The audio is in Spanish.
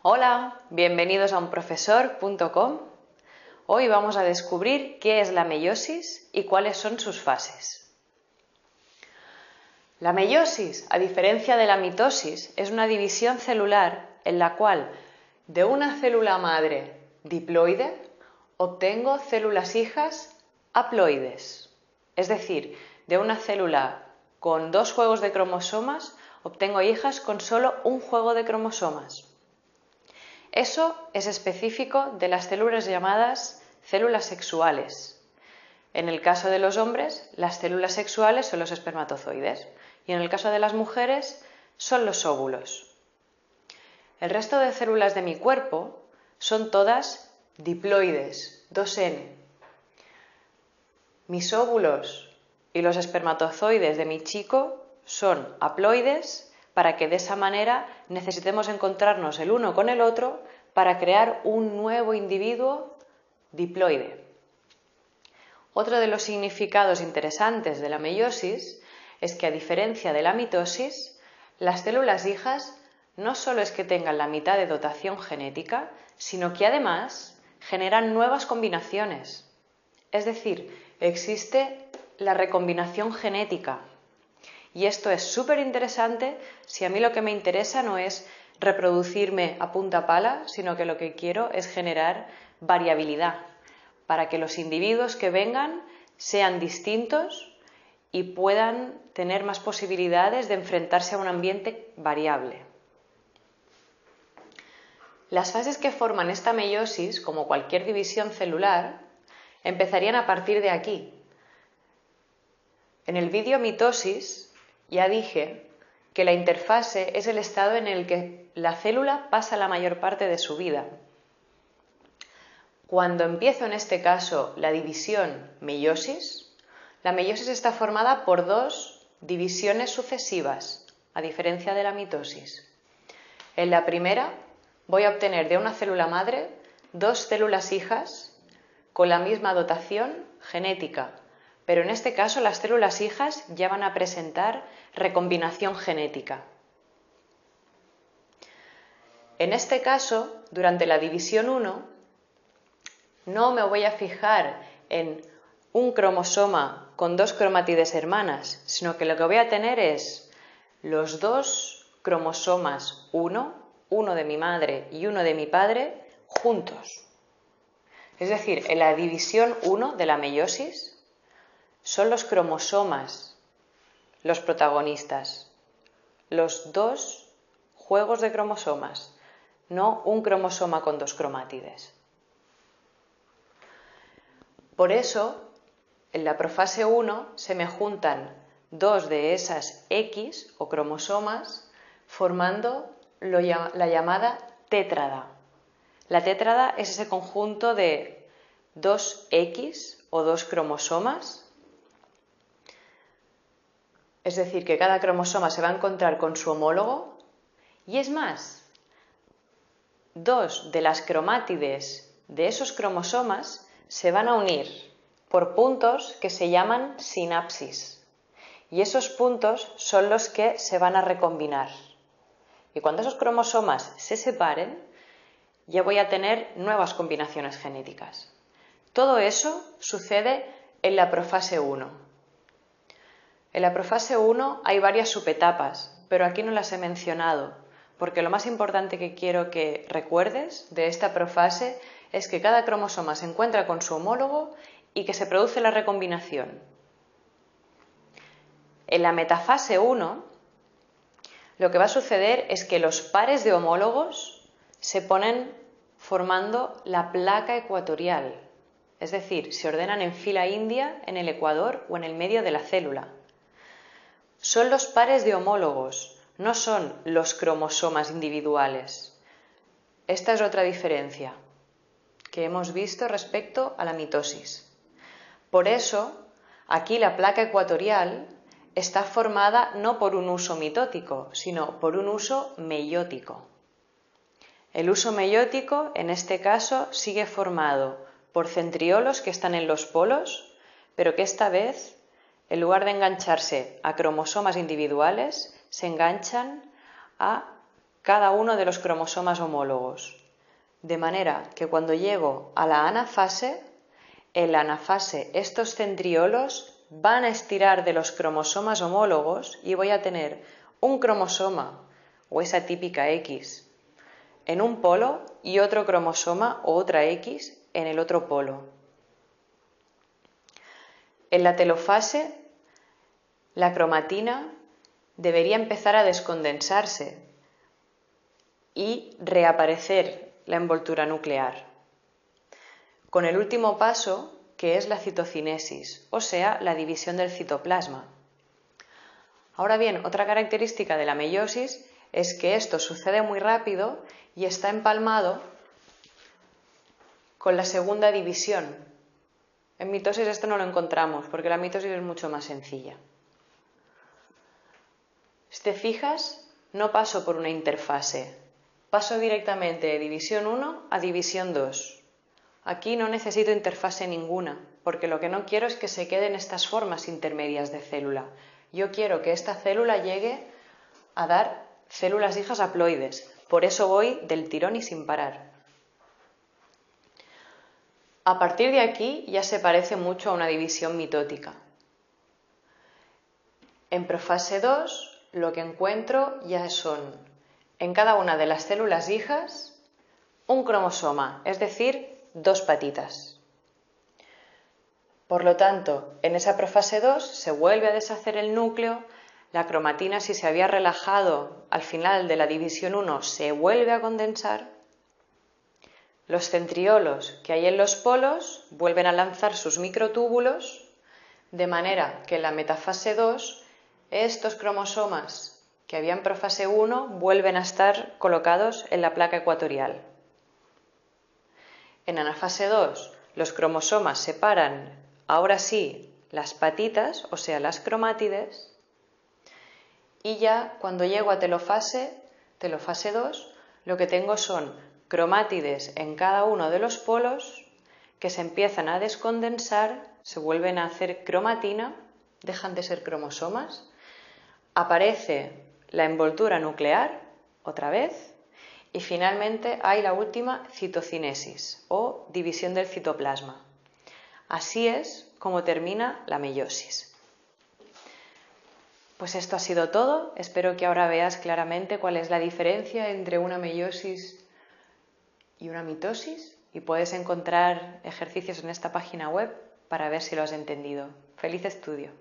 Hola, bienvenidos a unprofesor.com. Hoy vamos a descubrir qué es la meiosis y cuáles son sus fases. La meiosis, a diferencia de la mitosis, es una división celular en la cual de una célula madre diploide obtengo células hijas haploides. Es decir, de una célula con 2 juegos de cromosomas obtengo hijas con solo un juego de cromosomas. Eso es específico de las células llamadas células sexuales. En el caso de los hombres, las células sexuales son los espermatozoides y en el caso de las mujeres son los óvulos. El resto de células de mi cuerpo son todas diploides, 2N. Mis óvulos y los espermatozoides de mi chico son haploides, para que de esa manera necesitemos encontrarnos el uno con el otro para crear un nuevo individuo diploide. Otro de los significados interesantes de la meiosis es que, a diferencia de la mitosis, las células hijas no solo es que tengan la mitad de dotación genética, sino que además generan nuevas combinaciones. Es decir, existe la recombinación genética. Y esto es súper interesante si a mí lo que me interesa no es reproducirme a punta pala, sino que lo que quiero es generar variabilidad para que los individuos que vengan sean distintos y puedan tener más posibilidades de enfrentarse a un ambiente variable. Las fases que forman esta meiosis, como cualquier división celular, empezarían a partir de aquí. En el vídeo mitosis ya dije que la interfase es el estado en el que la célula pasa la mayor parte de su vida. Cuando empiezo en este caso la división meiosis, la meiosis está formada por 2 divisiones sucesivas, a diferencia de la mitosis. En la primera voy a obtener de una célula madre 2 células hijas con la misma dotación genética, pero en este caso las células hijas ya van a presentar recombinación genética. En este caso, durante la división 1, no me voy a fijar en un cromosoma con 2 cromátides hermanas, sino que lo que voy a tener es los 2 cromosomas 1, uno de mi madre y uno de mi padre, juntos. Es decir, en la división 1 de la meiosis son los cromosomas los protagonistas, los 2 juegos de cromosomas, no un cromosoma con 2 cromátides. Por eso, en la profase 1 se me juntan 2 de esas X o cromosomas formando la llamada tétrada. La tétrada es ese conjunto de 2 X o 2 cromosomas. Es decir, que cada cromosoma se va a encontrar con su homólogo y es más, 2 de las cromátides de esos cromosomas se van a unir por puntos que se llaman sinapsis y esos puntos son los que se van a recombinar. Y cuando esos cromosomas se separen, ya voy a tener nuevas combinaciones genéticas. Todo eso sucede en la profase 1. En la profase 1 hay varias subetapas, pero aquí no las he mencionado, porque lo más importante que quiero que recuerdes de esta profase es que cada cromosoma se encuentra con su homólogo y que se produce la recombinación. En la metafase 1, lo que va a suceder es que los pares de homólogos se ponen formando la placa ecuatorial, es decir, se ordenan en fila india en el ecuador o en el medio de la célula. Son los pares de homólogos, no son los cromosomas individuales. Esta es otra diferencia que hemos visto respecto a la mitosis. Por eso, aquí la placa ecuatorial está formada no por un uso mitótico, sino por un uso meiótico. El uso meiótico, en este caso, sigue formado por centriolos que están en los polos, pero que esta vez, en lugar de engancharse a cromosomas individuales, se enganchan a cada uno de los cromosomas homólogos. De manera que cuando llego a la anafase, en la anafase estos centriolos van a estirar de los cromosomas homólogos y voy a tener un cromosoma o esa típica X en un polo y otro cromosoma o otra X en el otro polo. En la telofase, la cromatina debería empezar a descondensarse y reaparecer la envoltura nuclear. Con el último paso, que es la citocinesis, o sea, la división del citoplasma. Ahora bien, otra característica de la meiosis es que esto sucede muy rápido y está empalmado con la segunda división. En mitosis esto no lo encontramos, porque la mitosis es mucho más sencilla. Si te fijas, no paso por una interfase, paso directamente de división 1 a división 2. Aquí no necesito interfase ninguna, porque lo que no quiero es que se queden estas formas intermedias de célula. Yo quiero que esta célula llegue a dar células hijas haploides, por eso voy del tirón y sin parar. A partir de aquí ya se parece mucho a una división mitótica. En profase 2 lo que encuentro ya son en cada una de las células hijas un cromosoma, es decir, 2 patitas. Por lo tanto, en esa profase 2 se vuelve a deshacer el núcleo, la cromatina, si se había relajado al final de la división 1, se vuelve a condensar. Los centriolos que hay en los polos vuelven a lanzar sus microtúbulos, de manera que en la metafase 2 estos cromosomas que había en profase 1 vuelven a estar colocados en la placa ecuatorial. En anafase 2 los cromosomas separan, ahora sí, las patitas, o sea, las cromátides, y ya cuando llego a telofase 2, lo que tengo son cromátides en cada uno de los polos que se empiezan a descondensar, se vuelven a hacer cromatina, dejan de ser cromosomas, aparece la envoltura nuclear, otra vez, y finalmente hay la última citocinesis o división del citoplasma. Así es como termina la meiosis. Pues esto ha sido todo. Espero que ahora veas claramente cuál es la diferencia entre una meiosis y una mitosis y puedes encontrar ejercicios en esta página web para ver si lo has entendido. ¡Feliz estudio!